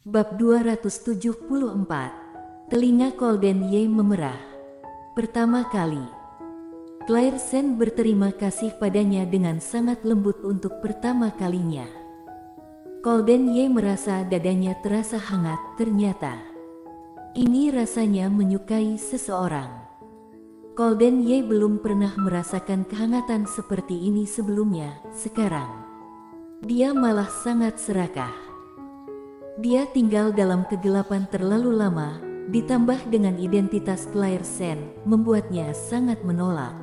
Bab 274. Telinga Colden Ye memerah. Pertama kali, Claire Sen berterima kasih padanya dengan sangat lembut untuk pertama kalinya. Colden Ye merasa dadanya terasa hangat. Ternyata ini rasanya menyukai seseorang. Colden Ye belum pernah merasakan kehangatan seperti ini sebelumnya. Sekarang dia malah sangat serakah. Dia tinggal dalam kegelapan terlalu lama, ditambah dengan identitas Claire Sen, membuatnya sangat menolak.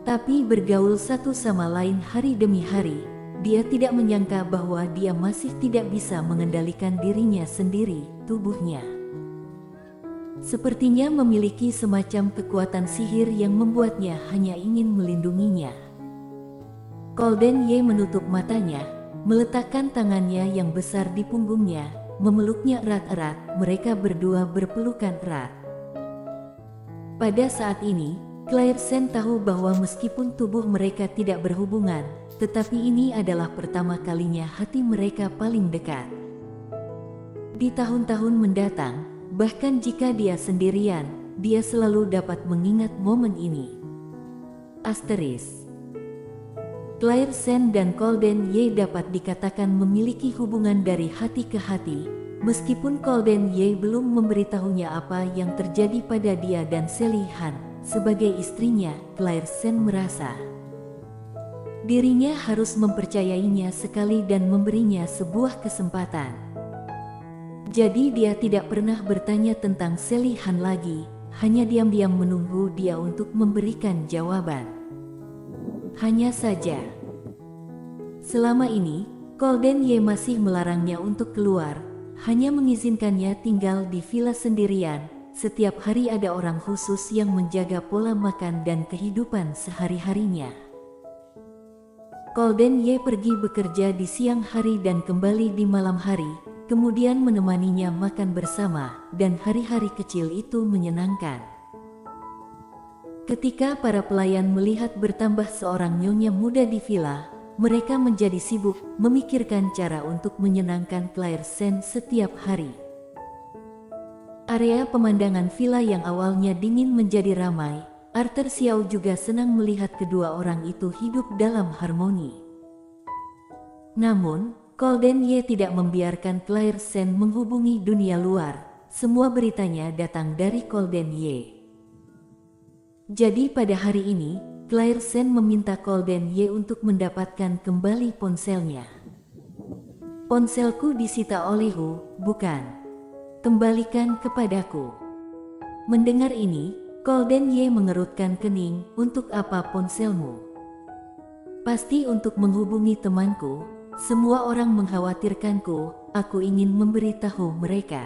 Tapi bergaul satu sama lain hari demi hari, dia tidak menyangka bahwa dia masih tidak bisa mengendalikan dirinya sendiri, tubuhnya sepertinya memiliki semacam kekuatan sihir yang membuatnya hanya ingin melindunginya. Colden Ye menutup matanya, meletakkan tangannya yang besar di punggungnya, memeluknya erat-erat. Mereka berdua berpelukan erat. Pada saat ini, Claire Sen tahu bahwa meskipun tubuh mereka tidak berhubungan, tetapi ini adalah pertama kalinya hati mereka paling dekat. Di tahun-tahun mendatang, bahkan jika dia sendirian, dia selalu dapat mengingat momen ini. Asteris. Claire Sen dan Colden Ye dapat dikatakan memiliki hubungan dari hati ke hati, meskipun Colden Ye belum memberitahunya apa yang terjadi pada dia dan Sally Han. Sebagai istrinya, Claire Sen merasa dirinya harus mempercayainya sekali dan memberinya sebuah kesempatan. Jadi dia tidak pernah bertanya tentang Sally Han lagi, hanya diam-diam menunggu dia untuk memberikan jawaban. Hanya saja, selama ini, Colden Ye masih melarangnya untuk keluar, hanya mengizinkannya tinggal di villa sendirian. Setiap hari ada orang khusus yang menjaga pola makan dan kehidupan sehari-harinya. Colden Ye pergi bekerja di siang hari dan kembali di malam hari, kemudian menemaninya makan bersama, dan hari-hari kecil itu menyenangkan. Ketika para pelayan melihat bertambah seorang nyonya muda di villa, mereka menjadi sibuk memikirkan cara untuk menyenangkan Claire Sen setiap hari. Area pemandangan villa yang awalnya dingin menjadi ramai. Arthur Xiao juga senang melihat kedua orang itu hidup dalam harmoni. Namun, Colden Ye tidak membiarkan Claire Sen menghubungi dunia luar. Semua beritanya datang dari Colden Ye. Jadi pada hari ini, Claire Sen meminta Colden Ye untuk mendapatkan kembali ponselnya. Ponselku disita olehmu, bukan? Kembalikan kepadaku. Mendengar ini, Colden Ye mengerutkan kening. Untuk apa ponselmu? Pasti untuk menghubungi temanku. Semua orang mengkhawatirkanku, aku ingin memberitahu mereka.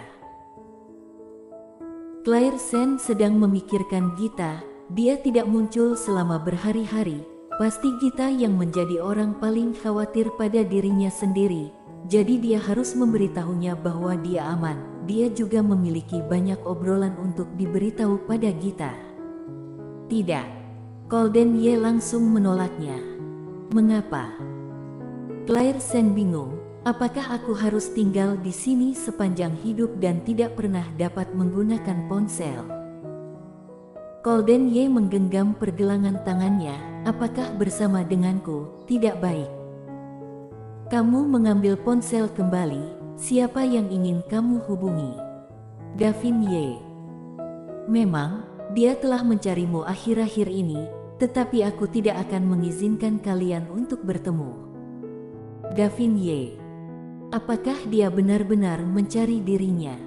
Claire Sen sedang memikirkan Gita, dia tidak muncul selama berhari-hari. Pasti Gita yang menjadi orang paling khawatir pada dirinya sendiri, jadi dia harus memberitahunya bahwa dia aman. Dia juga memiliki banyak obrolan untuk diberitahu pada Gita. Tidak, Colden Ye langsung menolaknya. Mengapa? Claire Sen bingung, apakah aku harus tinggal di sini sepanjang hidup dan tidak pernah dapat menggunakan ponsel? Colden Ye menggenggam pergelangan tangannya, apakah bersama denganku tidak baik? Kamu mengambil ponsel kembali, siapa yang ingin kamu hubungi? Davin Ye. Memang, dia telah mencarimu akhir-akhir ini, tetapi aku tidak akan mengizinkan kalian untuk bertemu. Davin Ye. Apakah dia benar-benar mencari dirinya?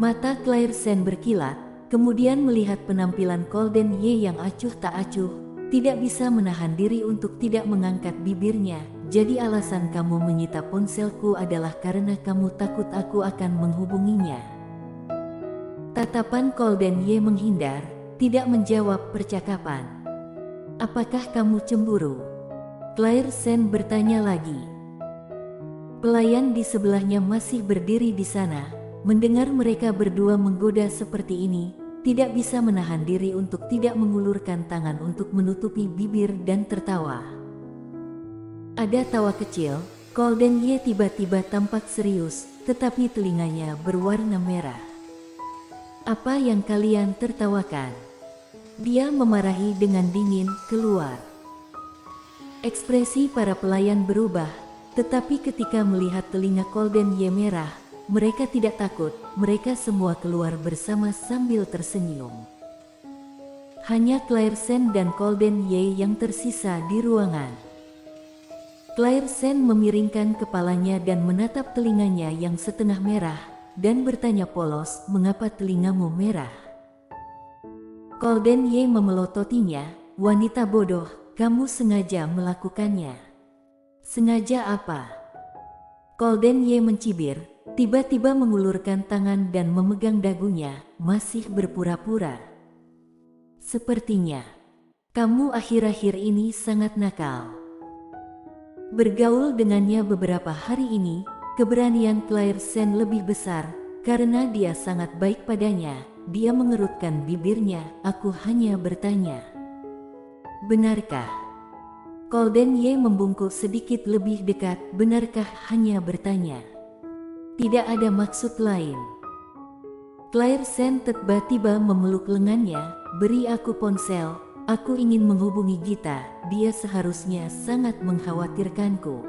Mata Claire Sen berkilat, kemudian melihat penampilan Colden Ye yang acuh tak acuh, tidak bisa menahan diri untuk tidak mengangkat bibirnya. Jadi alasan kamu menyita ponselku adalah karena kamu takut aku akan menghubunginya. Tatapan Colden Ye menghindar, tidak menjawab percakapan. Apakah kamu cemburu? Claire Sen bertanya lagi. Pelayan di sebelahnya masih berdiri di sana, mendengar mereka berdua menggoda seperti ini, tidak bisa menahan diri untuk tidak mengulurkan tangan untuk menutupi bibir dan tertawa. Ada tawa kecil, Golden Ye tiba-tiba tampak serius, tetapi telinganya berwarna merah. Apa yang kalian tertawakan? Dia memarahi dengan dingin keluar. Ekspresi para pelayan berubah, tetapi ketika melihat telinga Golden Ye merah, mereka tidak takut, mereka semua keluar bersama sambil tersenyum. Hanya Claire Sen dan Golden Ye yang tersisa di ruangan. Claire Sen memiringkan kepalanya dan menatap telinganya yang setengah merah, dan bertanya polos, "Mengapa telingamu merah?" Golden Ye memelototinya, "Wanita bodoh, kamu sengaja melakukannya." "Sengaja apa?" Golden Ye mencibir, tiba-tiba mengulurkan tangan dan memegang dagunya, masih berpura-pura. "Sepertinya kamu akhir-akhir ini sangat nakal." Bergaul dengannya beberapa hari ini, keberanian Claire Sen lebih besar, karena dia sangat baik padanya. Dia mengerutkan bibirnya, "Aku hanya bertanya." "Benarkah?" Golden Ye membungkuk sedikit lebih dekat, "Benarkah hanya bertanya? Tidak ada maksud lain?" Claire Sen tiba-tiba memeluk lengannya, "Beri aku ponsel, aku ingin menghubungi Gita, dia seharusnya sangat mengkhawatirkanku."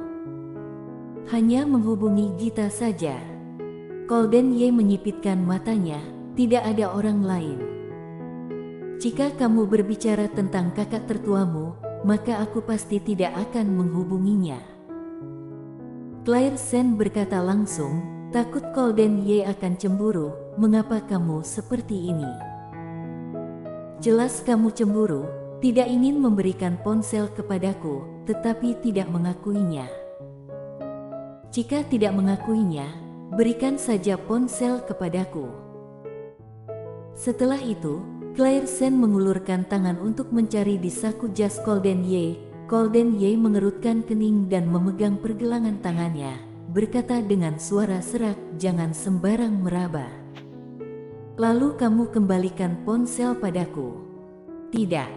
"Hanya menghubungi Gita saja?" Golden Ye menyipitkan matanya, "Tidak ada orang lain." "Jika kamu berbicara tentang kakak tertuamu, maka aku pasti tidak akan menghubunginya." Claire Sen berkata langsung, "Takut Golden Ye akan cemburu, mengapa kamu seperti ini?" "Jelas kamu cemburu, tidak ingin memberikan ponsel kepadaku, tetapi tidak mengakuinya." "Jika tidak mengakuinya, berikan saja ponsel kepadaku." Setelah itu, Claire Sen mengulurkan tangan untuk mencari di saku jas Golden Ye. Golden Ye mengerutkan kening dan memegang pergelangan tangannya, berkata dengan suara serak, "Jangan sembarang meraba. Lalu kamu kembalikan ponsel padaku." "Tidak."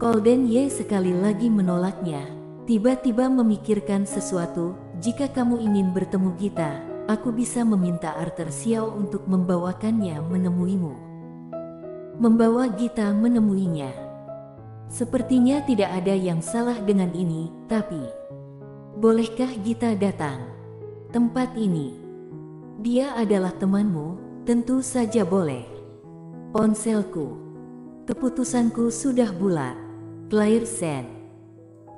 Golden Ye sekali lagi menolaknya, tiba-tiba memikirkan sesuatu, "Jika kamu ingin bertemu Gita, aku bisa meminta Arthur Xiao untuk membawakannya menemuimu." "Membawa Gita menemuinya?" "Sepertinya tidak ada yang salah dengan ini, tapi bolehkah Gita datang tempat ini? Dia adalah temanmu." "Tentu saja boleh." "Ponselku." "Keputusanku sudah bulat." Claire Sen.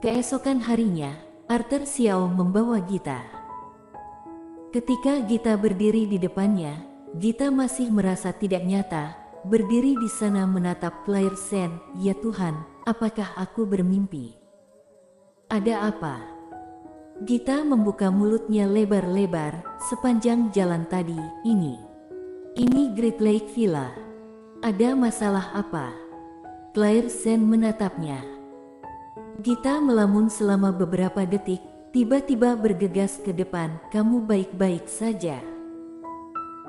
Keesokan harinya, Arthur Xiao membawa Gita. Ketika Gita berdiri di depannya, Gita masih merasa tidak nyata, berdiri di sana menatap Claire Sen. "Ya Tuhan, apakah aku bermimpi? Ada apa?" Gita membuka mulutnya lebar-lebar, "Sepanjang jalan tadi, ini Great Lake Villa. Ada masalah apa?" Claire Sen menatapnya. Gita melamun selama beberapa detik, tiba-tiba bergegas ke depan, "Kamu baik-baik saja?"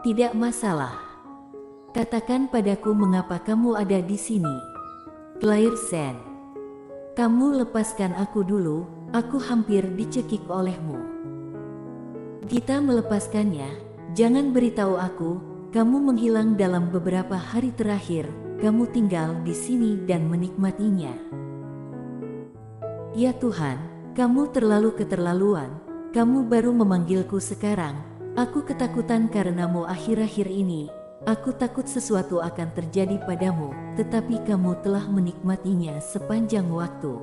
"Tidak masalah. Katakan padaku mengapa kamu ada di sini." Claire Sen. "Kamu lepaskan aku dulu, aku hampir dicekik olehmu." Gita melepaskannya, "Jangan beritahu aku, kamu menghilang dalam beberapa hari terakhir, kamu tinggal di sini dan menikmatinya." "Ya Tuhan, kamu terlalu keterlaluan, kamu baru memanggilku sekarang, aku ketakutan karenamu akhir-akhir ini, aku takut sesuatu akan terjadi padamu, tetapi kamu telah menikmatinya sepanjang waktu."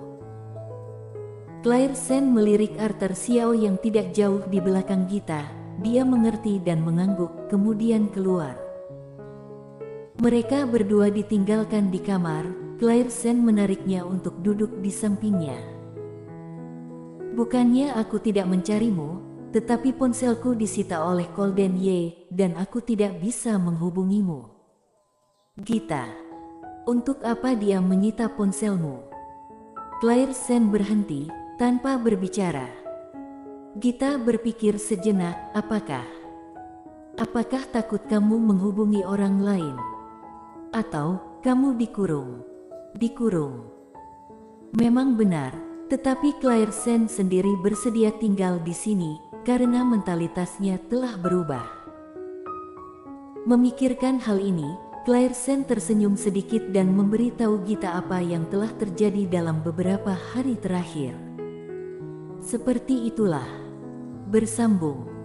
Claire Sen melirik Arthur Xiao yang tidak jauh di belakang Gita. Dia mengerti dan mengangguk, kemudian keluar. Mereka berdua ditinggalkan di kamar. Claire Sen menariknya untuk duduk di sampingnya. "Bukannya aku tidak mencarimu, tetapi ponselku disita oleh Golden Ye, dan aku tidak bisa menghubungimu." "Gita, untuk apa dia menyita ponselmu?" Claire Sen berhenti, tanpa berbicara. Gita berpikir sejenak, apakah takut kamu menghubungi orang lain? Atau kamu dikurung? Dikurung. Memang benar, Tetapi Claire Sen sendiri bersedia tinggal di sini karena mentalitasnya telah berubah. Memikirkan hal ini, Claire Sen tersenyum sedikit dan memberitahu Gita apa yang telah terjadi dalam beberapa hari terakhir. Seperti itulah. Bersambung.